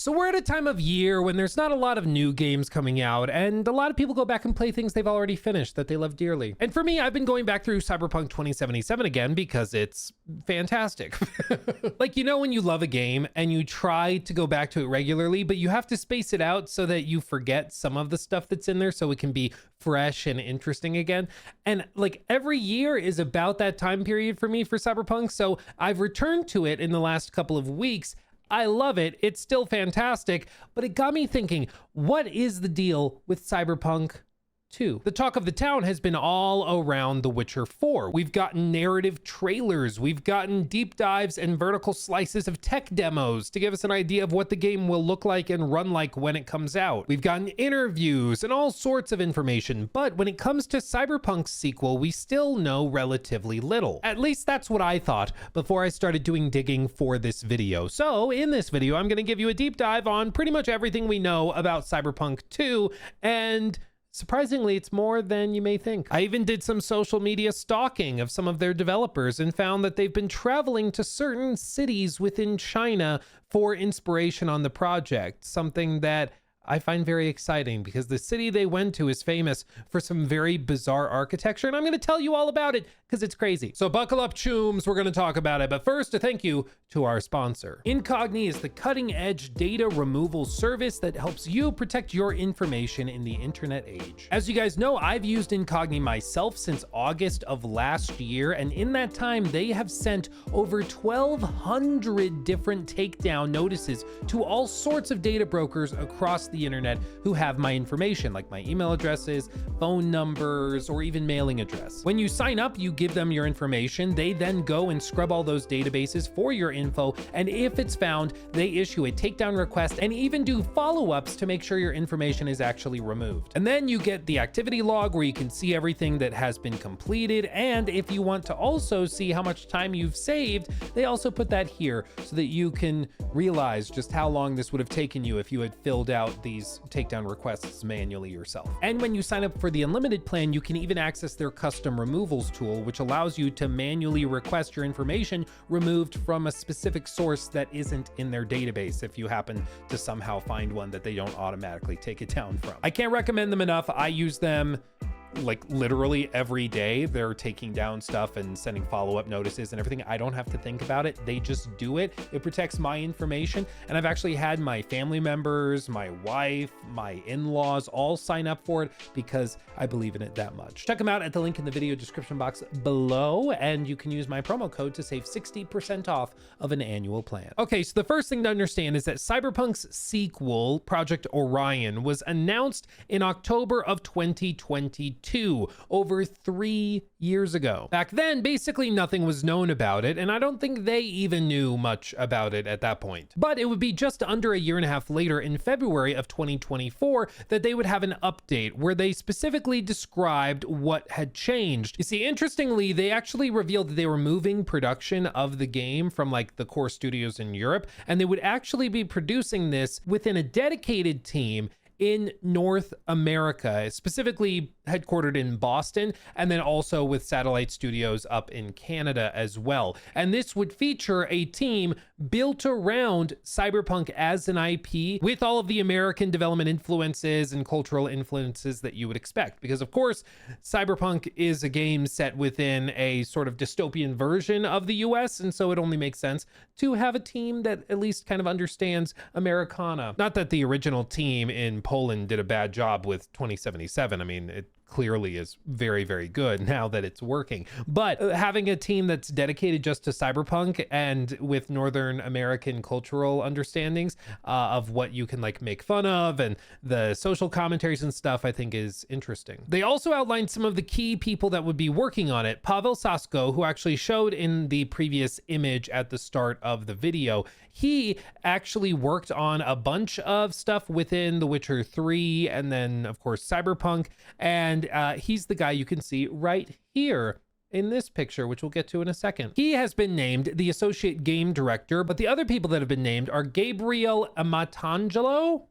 So we're at a time of year when there's not a lot of new games coming out, and a lot of people go back and play things they've already finished that they love dearly. And for me, I've been going back through Cyberpunk 2077 again because it's fantastic. Like, you know when you love a game and you try to go back to it regularly, but you have to space it out so that you forget some of the stuff that's in there so it can be fresh and interesting again. And like every year is about that time period for me for Cyberpunk, so I've returned to it in the last couple of weeks. I love it. It's still fantastic, but it got me thinking, what is the deal with Cyberpunk 2? The talk of the town has been all around The Witcher 4. We've gotten narrative trailers, we've gotten deep dives and vertical slices of tech demos to give us an idea of what the game will look like and run like when it comes out. We've gotten interviews and all sorts of information, but when it comes to Cyberpunk's sequel, we still know relatively little. At least that's what I thought before I started doing digging for this video. So in this video, I'm going to give you a deep dive on pretty much everything we know about Cyberpunk 2, and surprisingly, it's more than you may think. I even did some social media stalking of some of their developers and found that they've been traveling to certain cities within China for inspiration on the project, something that I find very exciting because the city they went to is famous for some very bizarre architecture, and I'm going to tell you all about it because it's crazy. So buckle up, chooms, we're going to talk about it. But first, a thank you to our sponsor. Incogni is the cutting-edge data removal service that helps you protect your information in the internet age. As you guys know, I've used Incogni myself since August of last year, and in that time, they have sent over 1,200 different takedown notices to all sorts of data brokers across the internet who have my information, like my email addresses, phone numbers, or even mailing address. When you sign up, you give them your information. They then go and scrub all those databases for your info, and if it's found, they issue a takedown request and even do follow-ups to make sure your information is actually removed. And then you get the activity log where you can see everything that has been completed, and if you want to also see how much time you've saved, they also put that here so that you can realize just how long this would have taken you if you had filled out these takedown requests manually yourself. And when you sign up for the unlimited plan, you can even access their custom removals tool, which allows you to manually request your information removed from a specific source that isn't in their database if you happen to somehow find one that they don't automatically take it down from. I can't recommend them enough. I use them like literally every day. They're taking down stuff and sending follow-up notices and everything. I don't have to think about it. They just do it. It protects my information. And I've actually had my family members, my wife, my in-laws all sign up for it because I believe in it that much. Check them out at the link in the video description box below, and you can use my promo code to save 60% off of an annual plan. Okay, so the first thing to understand is that Cyberpunk's sequel, Project Orion, was announced in October of 2022. Over 3 years ago. Back then, basically nothing was known about it, and I don't think they even knew much about it at that point. But it would be just under a year and a half later, in February of 2024, that they would have an update where they specifically described what had changed. You see, interestingly, they actually revealed that they were moving production of the game from like the core studios in Europe, and they would actually be producing this within a dedicated team in North America, specifically headquartered in Boston, and then also with satellite studios up in Canada as well. And this would feature a team built around Cyberpunk as an IP with all of the American development influences and cultural influences that you would expect. Because of course, Cyberpunk is a game set within a sort of dystopian version of the US, and so it only makes sense to have a team that at least kind of understands Americana. Not that the original team in Poland did a bad job with 2077. I mean, it clearly is very, very good now that it's working. But having a team that's dedicated just to Cyberpunk and with Northern American cultural understandings of what you can like make fun of and the social commentaries and stuff, I think is interesting. They also outlined some of the key people that would be working on it. Pavel Sasko, who actually showed in the previous image at the start of the video, he actually worked on a bunch of stuff within The Witcher 3 and then of course Cyberpunk, and he's the guy you can see right here in this picture, which we'll get to in a second. He has been named the associate game director, but the other people that have been named are Gabriel Amatangelo.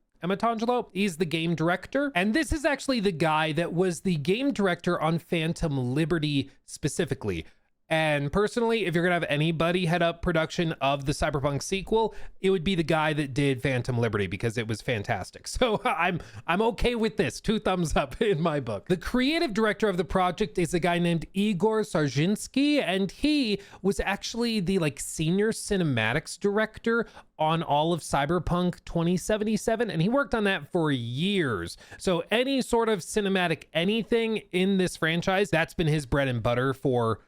He's the game director, and this is actually the guy that was the game director on Phantom Liberty specifically. And personally, if you're gonna have anybody head up production of the Cyberpunk sequel, it would be the guy that did Phantom Liberty, because it was fantastic. So I'm okay with this. 2 thumbs up in my book. The creative director of the project is a guy named Igor Sarjinsky, and he was actually the senior cinematics director on all of Cyberpunk 2077, and he worked on that for years. So any sort of cinematic anything in this franchise, that's been his bread and butter for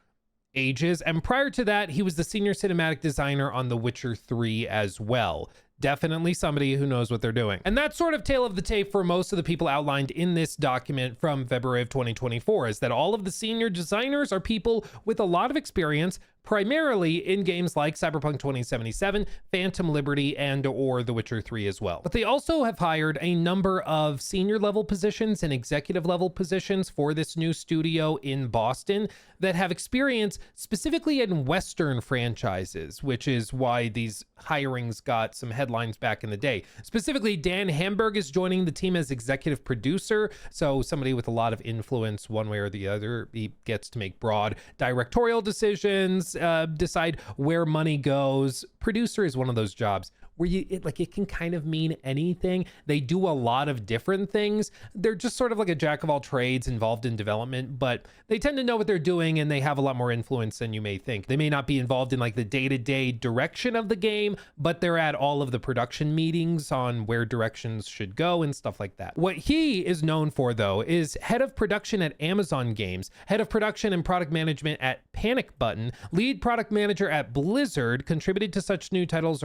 ages. And prior to that, he was the senior cinematic designer on The Witcher 3 as well. Definitely somebody who knows what they're doing. And that's sort of tale of the tape for most of the people outlined in this document from February of 2024, is that all of the senior designers are people with a lot of experience, primarily in games like Cyberpunk 2077, Phantom Liberty, and or The Witcher 3 as well. But they also have hired a number of senior level positions and executive level positions for this new studio in Boston that have experience specifically in Western franchises, which is why these hirings got some headlines back in the day. Specifically, Dan Hamburg is joining the team as executive producer, so somebody with a lot of influence one way or the other. He gets to make broad directorial decisions, decide where money goes. Producer is one of those jobs where it can kind of mean anything. They do a lot of different things. They're just sort of like a jack of all trades involved in development, but they tend to know what they're doing and they have a lot more influence than you may think. They may not be involved in the day-to-day direction of the game, but they're at all of the production meetings on where directions should go and stuff like that. What he is known for, though, is head of production at Amazon Games, head of production and product management at Panic Button, lead product manager at Blizzard, contributed to such new titles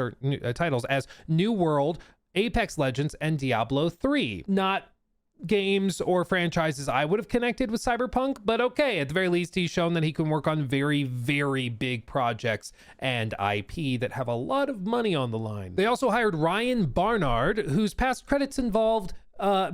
as New World, Apex Legends, and Diablo 3. Not games or franchises I would have connected with Cyberpunk, but okay, at the very least, he's shown that he can work on very, very big projects and IP that have a lot of money on the line. They also hired Ryan Barnard, whose past credits involved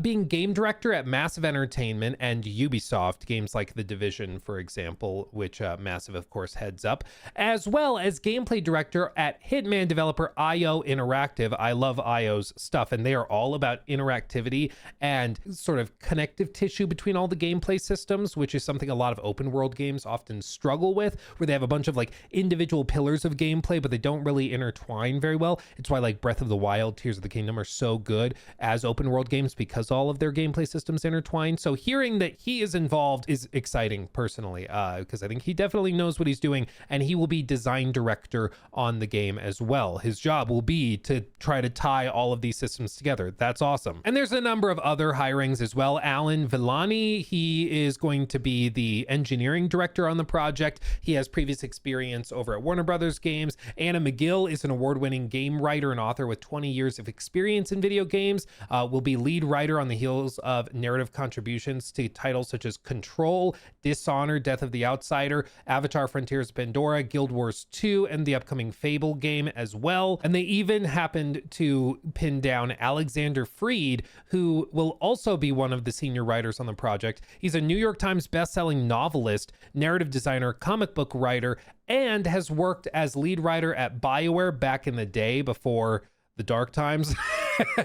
being game director at Massive Entertainment and Ubisoft, games like The Division, for example, which Massive, of course, heads up, as well as gameplay director at Hitman developer IO Interactive. I love IO's stuff, and they are all about interactivity and sort of connective tissue between all the gameplay systems, which is something a lot of open world games often struggle with, where they have a bunch of individual pillars of gameplay, but they don't really intertwine very well. It's why Breath of the Wild, Tears of the Kingdom are so good as open world games, because all of their gameplay systems intertwine. So hearing that he is involved is exciting personally, because I think he definitely knows what he's doing, and he will be design director on the game as well. His job will be to try to tie all of these systems together. That's awesome. And there's a number of other hirings as well. Alan Villani, he is going to be the engineering director on the project. He has previous experience over at Warner Brothers Games. Anna McGill is an award-winning game writer and author with 20 years of experience in video games, will be lead writer on the heels of narrative contributions to titles such as Control, Dishonored, Death of the Outsider, Avatar Frontiers of Pandora, Guild Wars 2, and the upcoming Fable game as well. And they even happened to pin down Alexander Freed, who will also be one of the senior writers on the project. He's a New York Times bestselling novelist, narrative designer, comic book writer, and has worked as lead writer at BioWare back in the day before the dark times.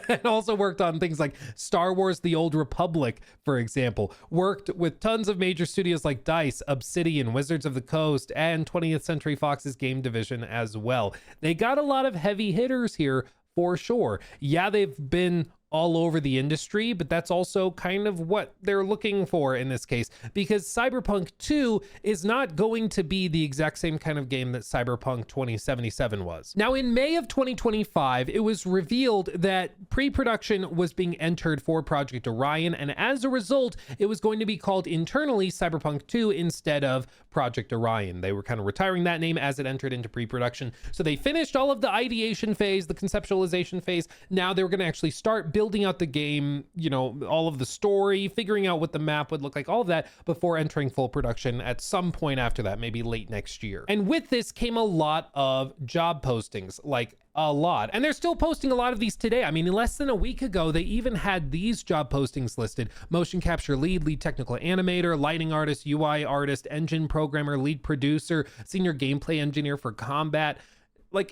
And also worked on things like Star Wars The Old Republic, for example. Worked with tons of major studios like DICE, Obsidian, Wizards of the Coast, and 20th Century Fox's game division as well. They got a lot of heavy hitters here for sure. Yeah, they've been all over the industry, but that's also kind of what they're looking for in this case, because Cyberpunk 2 is not going to be the exact same kind of game that Cyberpunk 2077 was. Now, in May of 2025, it was revealed that pre-production was being entered for Project Orion, and as a result, it was going to be called internally Cyberpunk 2 instead of Project Orion. They were kind of retiring that name as it entered into pre-production. So they finished all of the ideation phase, the conceptualization phase. Now they were going to actually start building out the game, all of the story, figuring out what the map would look like, all of that before entering full production at some point after that, maybe late next year. And with this came a lot of job postings, a lot. And they're still posting a lot of these today. I mean, less than a week ago, they even had these job postings listed: motion capture lead technical animator, lighting artist, UI artist, engine programmer, lead producer, senior gameplay engineer for combat,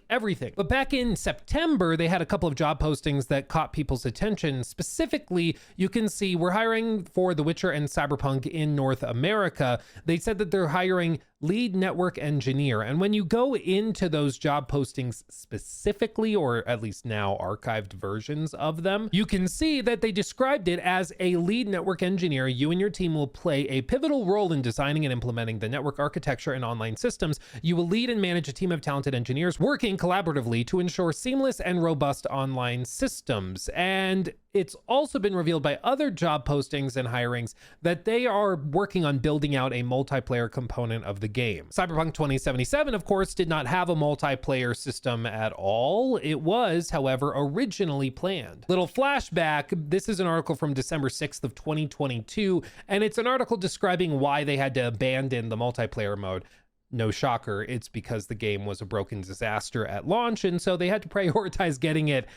everything. But back in September, they had a couple of job postings that caught people's attention. Specifically, you can see we're hiring for The Witcher and Cyberpunk in North America. They said that they're hiring lead network engineer. And when you go into those job postings specifically, or at least now archived versions of them, you can see that they described it as a lead network engineer. You and your team will play a pivotal role in designing and implementing the network architecture and online systems. You will lead and manage a team of talented engineers working collaboratively to ensure seamless and robust online systems. And it's also been revealed by other job postings and hirings that they are working on building out a multiplayer component of the game. Cyberpunk 2077, of course, did not have a multiplayer system at all. It was, however, originally planned. Little flashback, this is an article from December 6th of 2022, and it's an article describing why they had to abandon the multiplayer mode. No shocker, it's because the game was a broken disaster at launch, and so they had to prioritize getting it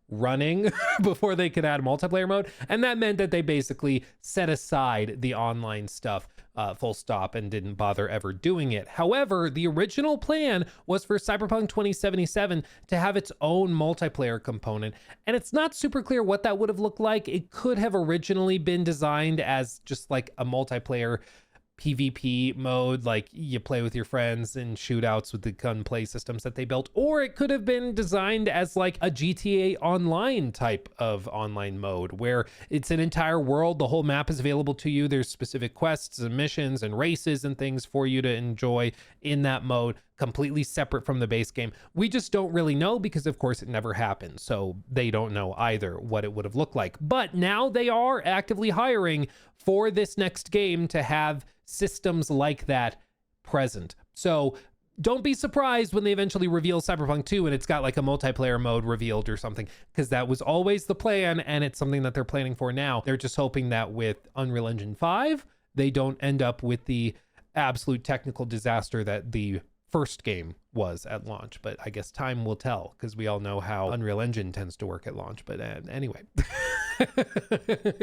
running before they could add a multiplayer mode. And that meant that they basically set aside the online stuff full stop and didn't bother ever doing it. However, the original plan was for Cyberpunk 2077 to have its own multiplayer component, and it's not super clear what that would have looked like. It could have originally been designed as just like a multiplayer PvP mode, like you play with your friends in shootouts with the gunplay systems that they built, or it could have been designed as like a GTA Online type of online mode where it's an entire world, the whole map is available to you, there's specific quests and missions and races and things for you to enjoy in that mode, completely separate from the base game. We just don't really know because of course it never happened, so they don't know either what it would have looked like. But now they are actively hiring for this next game to have systems like that present. So don't be surprised when they eventually reveal Cyberpunk 2 and it's got like a multiplayer mode revealed or something, because that was always the plan and it's something that they're planning for now. They're just hoping that with Unreal Engine 5, they don't end up with the absolute technical disaster that the first game was at launch. But I guess time will tell, because we all know how Unreal Engine tends to work at launch. But anyway,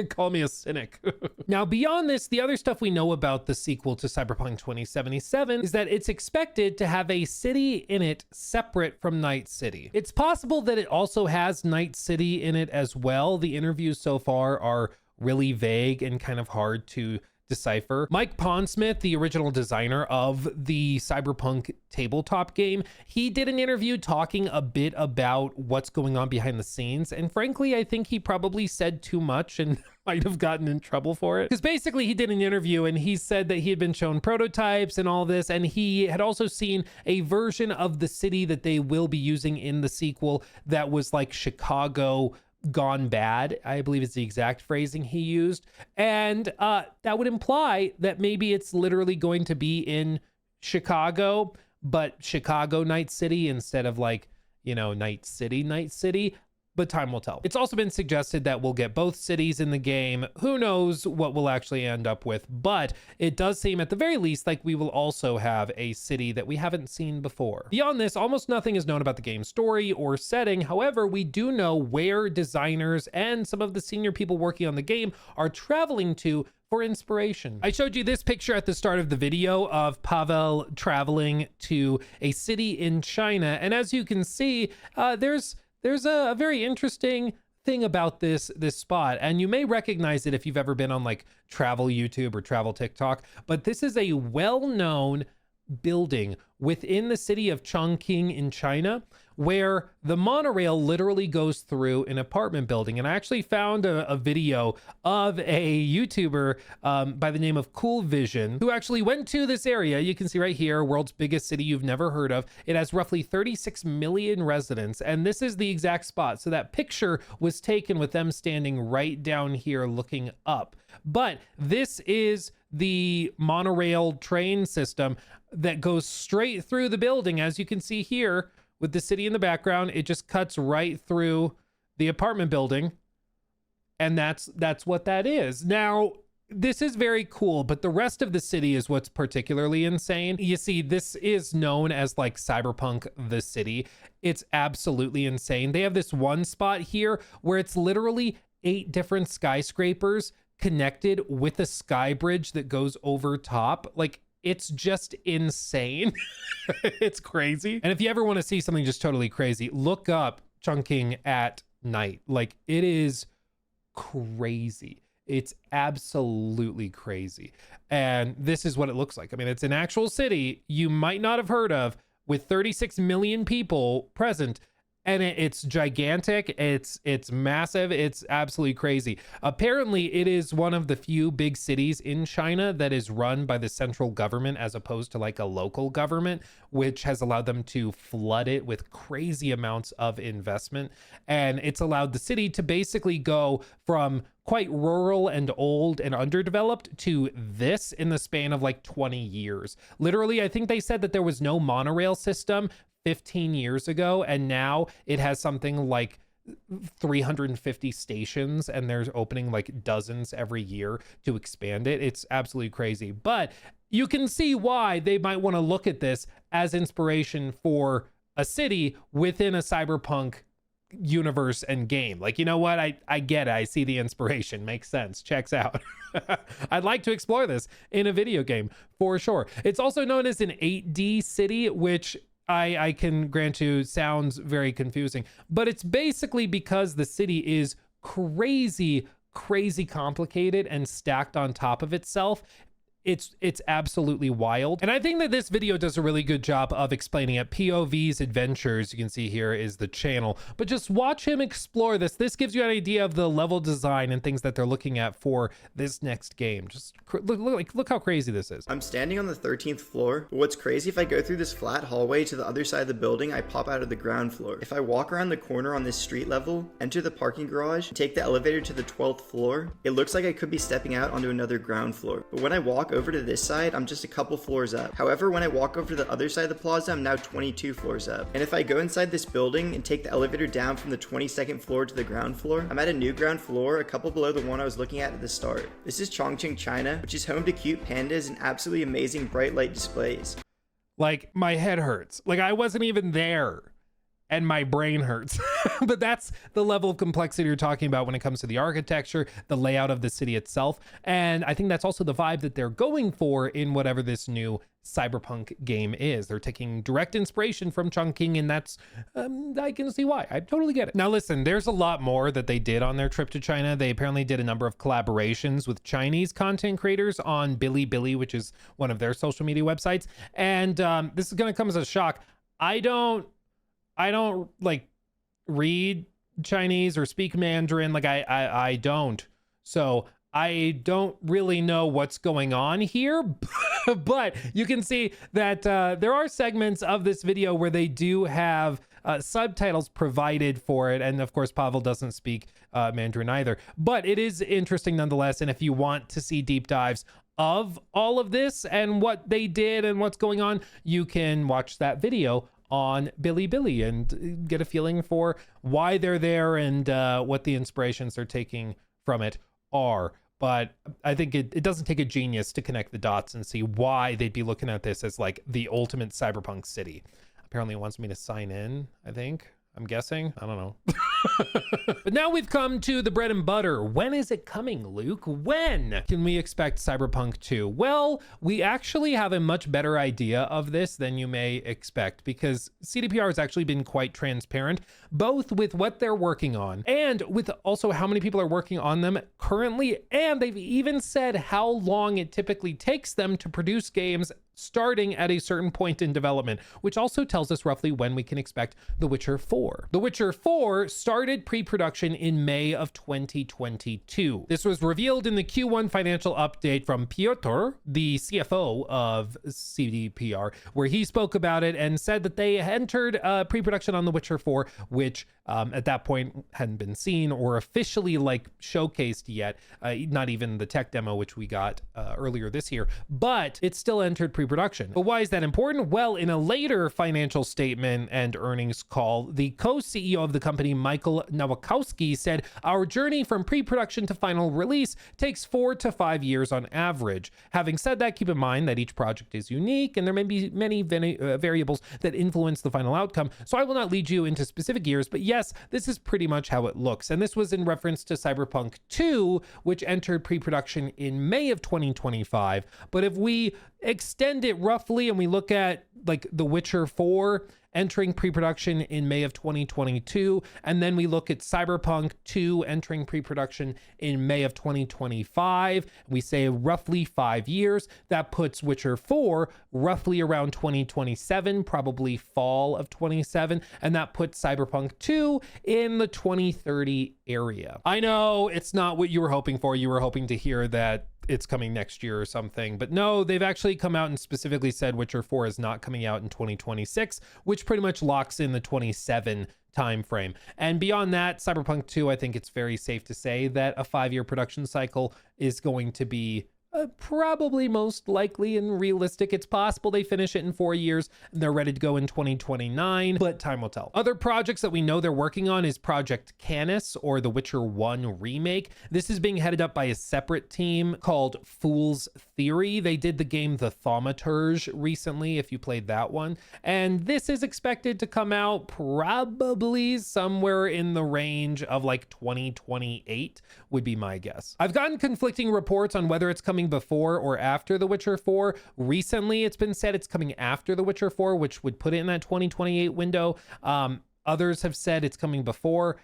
call me a cynic. Now, beyond this, the other stuff we know about the sequel to Cyberpunk 2077 is that it's expected to have a city in it separate from Night City. It's possible that it also has Night City in it as well. The interviews so far are really vague and kind of hard to decipher. Mike Pondsmith, the original designer of the Cyberpunk tabletop game, he did an interview talking a bit about what's going on behind the scenes. And frankly, I think he probably said too much and might have gotten in trouble for it. Because basically he did an interview and he said that he had been shown prototypes and all this, and he had also seen a version of the city that they will be using in the sequel that was like Chicago gone bad, I believe is the exact phrasing he used. And that would imply that maybe it's literally going to be in Chicago, but Chicago Night City instead of like, you know, Night City. But time will tell. It's also been suggested that we'll get both cities in the game. Who knows what we'll actually end up with, but it does seem at the very least like we will also have a city that we haven't seen before. Beyond this, almost nothing is known about the game's story or setting. However, we do know where designers and some of the senior people working on the game are traveling to for inspiration. I showed you this picture at the start of the video of Pavel traveling to a city in China. And as you can see, there's a very interesting thing about this spot, and you may recognize it if you've ever been on like travel YouTube or travel TikTok, but this is a well-known building within the city of Chongqing in China, where the monorail literally goes through an apartment building. And I actually found a video of a YouTuber by the name of Cool Vision, who actually went to this area. You can see right here, world's biggest city you've never heard of. It has roughly 36 million residents, and this is the exact spot. So that picture was taken with them standing right down here looking up. But this is the monorail train system that goes straight through the building. As you can see here with the city in the background, it just cuts right through the apartment building. And that's what that is. Now, this is very cool, but the rest of the city is what's particularly insane. You see, this is known as like Cyberpunk the city. It's absolutely insane. They have this one spot here where it's literally 8 different skyscrapers connected with a sky bridge that goes over top. Like, it's just insane. It's crazy. And if you ever want to see something just totally crazy, look up Chongqing at night. Like, it is crazy. It's absolutely crazy. And this is what it looks like. I mean, it's an actual city you might not have heard of with 36 million people present. And it's gigantic. It's massive. It's absolutely crazy. Apparently, it is one of the few big cities in China that is run by the central government as opposed to like a local government, which has allowed them to flood it with crazy amounts of investment. And it's allowed the city to basically go from quite rural and old and underdeveloped to this in the span of like 20 years. Literally, I think they said that there was no monorail system 15 years ago, and now it has something like 350 stations, and they're opening like dozens every year to expand it. It's absolutely crazy, but you can see why they might want to look at this as inspiration for a city within a cyberpunk universe and game. Like, you know what, I get it. I see the inspiration. Makes sense. Checks out. I'd like to explore this in a video game for sure. It's also known as an 8D city, which I can grant you sounds very confusing, but it's basically because the city is crazy complicated and stacked on top of itself. It's absolutely wild. And I think that this video does a really good job of explaining it. POV's Adventures, you can see here, is the channel, but just watch him explore this. This gives you an idea of the level design and things that they're looking at for this next game. Just look how crazy this is. I'm standing on the 13th floor, but what's crazy, if I go through this flat hallway to the other side of the building, I pop out of the ground floor. If I walk around the corner on this street level, enter the parking garage, and take the elevator to the 12th floor, it looks like I could be stepping out onto another ground floor. But when I walk over to this side, I'm just a couple floors up. However, when I walk over to the other side of the plaza, I'm now 22 floors up. And if I go inside this building and take the elevator down from the 22nd floor to the ground floor, I'm at a new ground floor, a couple below the one I was looking at the start. This is Chongqing, China, which is home to cute pandas and absolutely amazing bright light displays. Like, my head hurts. Like, I wasn't even there and my brain hurts. But that's the level of complexity you're talking about when it comes to the architecture, the layout of the city itself. And I think that's also the vibe that they're going for in whatever this new Cyberpunk game is. They're taking direct inspiration from Chongqing, and that's, I can see why. I totally get it. Now listen, there's a lot more that they did on their trip to China. They apparently did a number of collaborations with Chinese content creators on Bilibili, which is one of their social media websites. And this is gonna come as a shock. I don't like read Chinese or speak Mandarin. Like I don't. So I don't really know what's going on here, but you can see that there are segments of this video where they do have subtitles provided for it. And of course, Pavel doesn't speak Mandarin either, but it is interesting nonetheless. And if you want to see deep dives of all of this and what they did and what's going on, you can watch that video on Bilibili and get a feeling for why they're there and what the inspirations they're taking from it are. But I think it doesn't take a genius to connect the dots and see why they'd be looking at this as like the ultimate cyberpunk city. Apparently it wants me to sign in, I'm guessing. I don't know. But now we've come to the bread and butter. When is it coming, Luke? When can we expect Cyberpunk 2? Well, we actually have a much better idea of this than you may expect, because CDPR has actually been quite transparent, both with what they're working on and with also how many people are working on them currently. And they've even said how long it typically takes them to produce games starting at a certain point in development, which also tells us roughly when we can expect The Witcher 4. The Witcher 4 started pre-production in May of 2022. This was revealed in the Q1 financial update from Piotr, the CFO of CDPR, where he spoke about it and said that they entered pre-production on The Witcher 4, which at that point hadn't been seen or officially like showcased yet, not even the tech demo, which we got earlier this year, but it still entered pre-production. But why is that important? Well, in a later financial statement and earnings call, the co-CEO of the company, Michael Nowakowski, said, "Our journey from pre-production to final release takes 4 to 5 years on average. Having said that, keep in mind that each project is unique and there may be many variables that influence the final outcome. So I will not lead you into specific years, but yes, this is pretty much how it looks." And this was in reference to Cyberpunk 2, which entered pre-production in May of 2025. But if we extend it roughly and we look at like The Witcher 4 entering pre-production in May of 2022. And then we look at Cyberpunk 2 entering pre-production in May of 2025. We say roughly 5 years. That puts Witcher 4 roughly around 2027, probably fall of 27. And that puts Cyberpunk 2 in the 2030 area. I know it's not what you were hoping for. You were hoping to hear that it's coming next year or something, but no, they've actually come out and specifically said Witcher 4 is not coming out in 2026, which pretty much locks in the 27 time frame. And beyond that, Cyberpunk 2, I think it's very safe to say that a 5-year production cycle is going to be probably most likely and realistic. It's possible they finish it in 4 years and they're ready to go in 2029, but time will tell. Other projects that we know they're working on is Project Canis, or the Witcher 1 remake. This is being headed up by a separate team called Fool's Theory. They did the game The Thaumaturge recently, if you played that one. And this is expected to come out probably somewhere in the range of like 2028 would be my guess. I've gotten conflicting reports on whether it's coming before or after The Witcher 4. Recently, it's been said it's coming after The Witcher 4, which would put it in that 2028 window. Others have said it's coming before,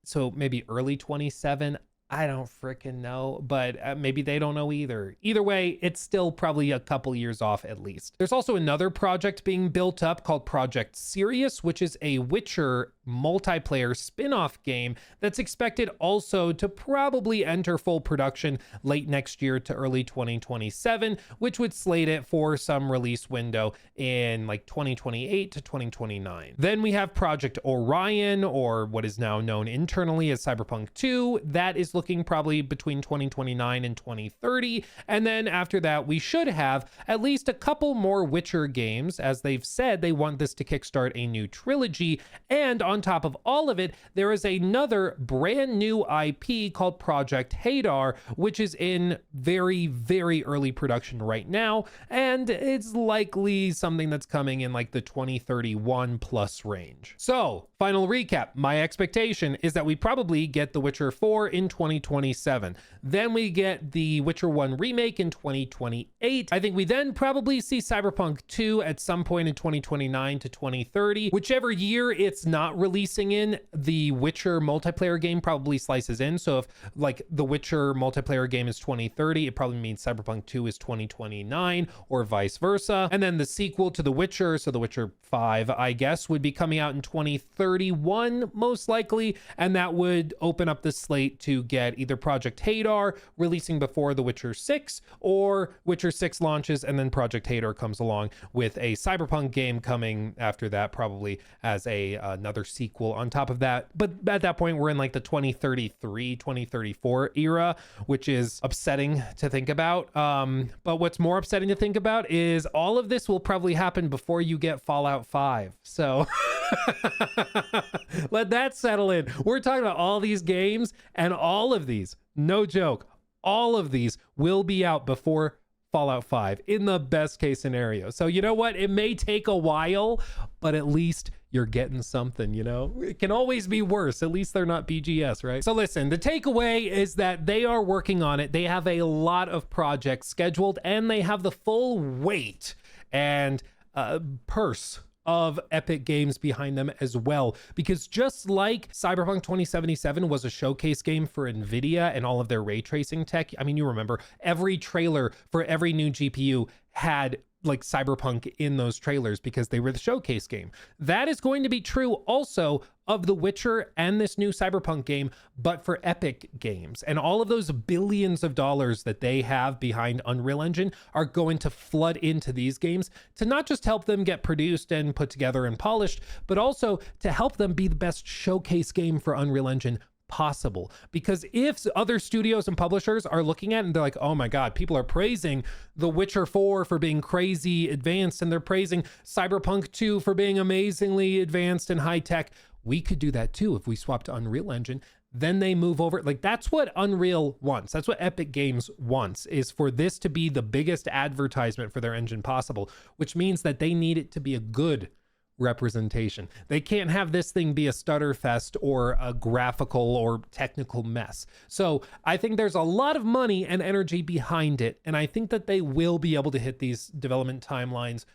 so maybe early 27. I don't freaking know, but maybe they don't know either. Either way, it's still probably a couple years off at least. There's also another project being built up called Project Sirius, which is a Witcher multiplayer spin-off game that's expected also to probably enter full production late next year to early 2027, which would slate it for some release window in like 2028 to 2029. Then we have Project Orion, or what is now known internally as Cyberpunk 2. That is looking probably between 2029 and 2030. And then after that, we should have at least a couple more Witcher games, as they've said they want this to kickstart a new trilogy. And on top of all of it, there is another brand new IP called Project Hadar, which is in very, very early production right now. And it's likely something that's coming in like the 2031 plus range. So final recap, my expectation is that we probably get The Witcher 4 in 2027. Then we get the Witcher 1 remake in 2028. I think we then probably see Cyberpunk 2 at some point in 2029 to 2030. Whichever year it's not releasing in, the Witcher multiplayer game probably slices in. So if like the Witcher multiplayer game is 2030, it probably means Cyberpunk 2 is 2029 or vice versa. And then the sequel to The Witcher, so The Witcher 5, I guess, would be coming out in 2031 most likely. And that would open up the slate to get either Project Hadar releasing before The Witcher 6, or Witcher 6 launches and then Project Hadar comes along with a Cyberpunk game coming after that, probably as another sequel on top of that. But at that point, we're in like the 2033, 2034 era, which is upsetting to think about. But what's more upsetting to think about is all of this will probably happen before you get Fallout 5. So let that settle in. We're talking about all these games, and all of these, no joke, all of these will be out before Fallout 5 in the best case scenario. So you know what? It may take a while, but at least you're getting something, you know? It can always be worse. At least they're not BGS, right? So listen, the takeaway is that they are working on it. They have a lot of projects scheduled, and they have the full weight and purse of Epic Games behind them as well. Because just like Cyberpunk 2077 was a showcase game for NVIDIA and all of their ray tracing tech, I mean, you remember every trailer for every new GPU had like Cyberpunk in those trailers because they were the showcase game. That is going to be true also of The Witcher and this new Cyberpunk game, but for Epic Games. And all of those billions of dollars that they have behind Unreal Engine are going to flood into these games to not just help them get produced and put together and polished, but also to help them be the best showcase game for Unreal Engine possible. Because if other studios and publishers are looking at it and they're like, oh my God, people are praising The Witcher 4 for being crazy advanced, and they're praising Cyberpunk 2 for being amazingly advanced and high tech, we could do that too if we swap to Unreal Engine. Then they move over. Like, that's what Unreal wants. That's what Epic Games wants, is for this to be the biggest advertisement for their engine possible, which means that they need it to be a good representation. They can't have this thing be a stutter fest or a graphical or technical mess. So I think there's a lot of money and energy behind it, and I think that they will be able to hit these development timelines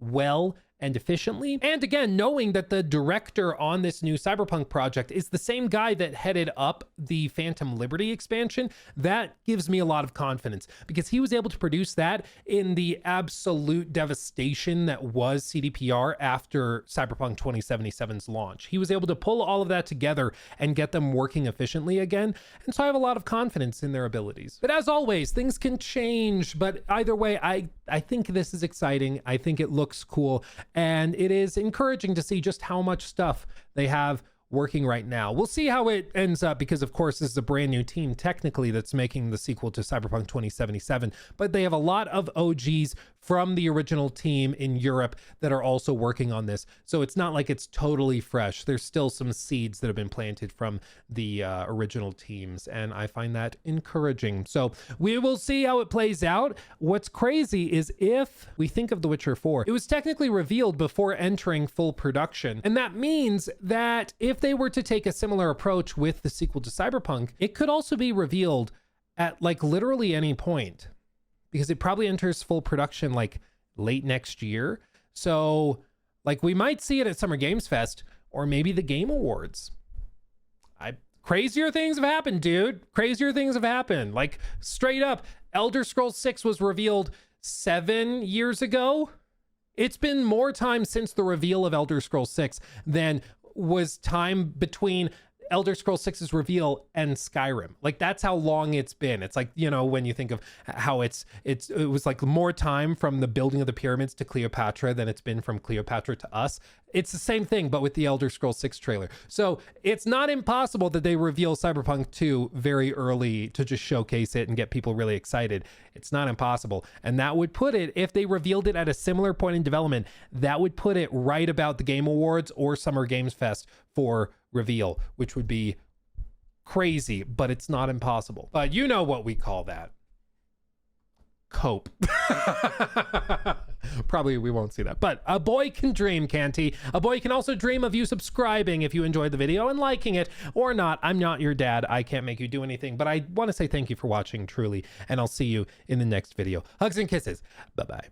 well and efficiently. And again, knowing that the director on this new Cyberpunk project is the same guy that headed up the Phantom Liberty expansion, that gives me a lot of confidence, because he was able to produce that in the absolute devastation that was CDPR after Cyberpunk 2077's launch. He was able to pull all of that together and get them working efficiently again. And so I have a lot of confidence in their abilities. But as always, things can change. But either way, I think this is exciting. I think it looks cool. And it is encouraging to see just how much stuff they have working right now. We'll see how it ends up, because of course this is a brand new team technically that's making the sequel to Cyberpunk 2077, but they have a lot of OGs from the original team in Europe that are also working on this. So it's not like it's totally fresh. There's still some seeds that have been planted from the original teams, and I find that encouraging. So we will see how it plays out. What's crazy is, if we think of The Witcher 4, it was technically revealed before entering full production. And that means that if they were to take a similar approach with the sequel to Cyberpunk, it could also be revealed at like literally any point, because it probably enters full production like late next year. So like we might see it at Summer Games Fest, or maybe the Game Awards. Crazier things have happened, dude. Crazier things have happened. Like straight up, Elder Scrolls 6 was revealed 7 years ago. It's been more time since the reveal of Elder Scrolls 6 than was time between Elder Scrolls 6's reveal and Skyrim. Like that's how long it's been. It's like, you know, when you think of how it was like more time from the building of the pyramids to Cleopatra than it's been from Cleopatra to us. It's the same thing, but with the Elder Scrolls 6 trailer. So it's not impossible that they reveal Cyberpunk 2 very early to just showcase it and get people really excited. It's not impossible. And that would put it, if they revealed it at a similar point in development, that would put it right about the Game Awards or Summer Games Fest for reveal, which would be crazy, but it's not impossible. But you know what we call that. Cope. Probably we won't see that, but a boy can dream, can't he? A boy can also dream of you subscribing if you enjoyed the video and liking it, or not. I'm not your dad. I can't make you do anything, but I want to say thank you for watching, truly, and I'll see you in the next video. Hugs and kisses. Bye-bye.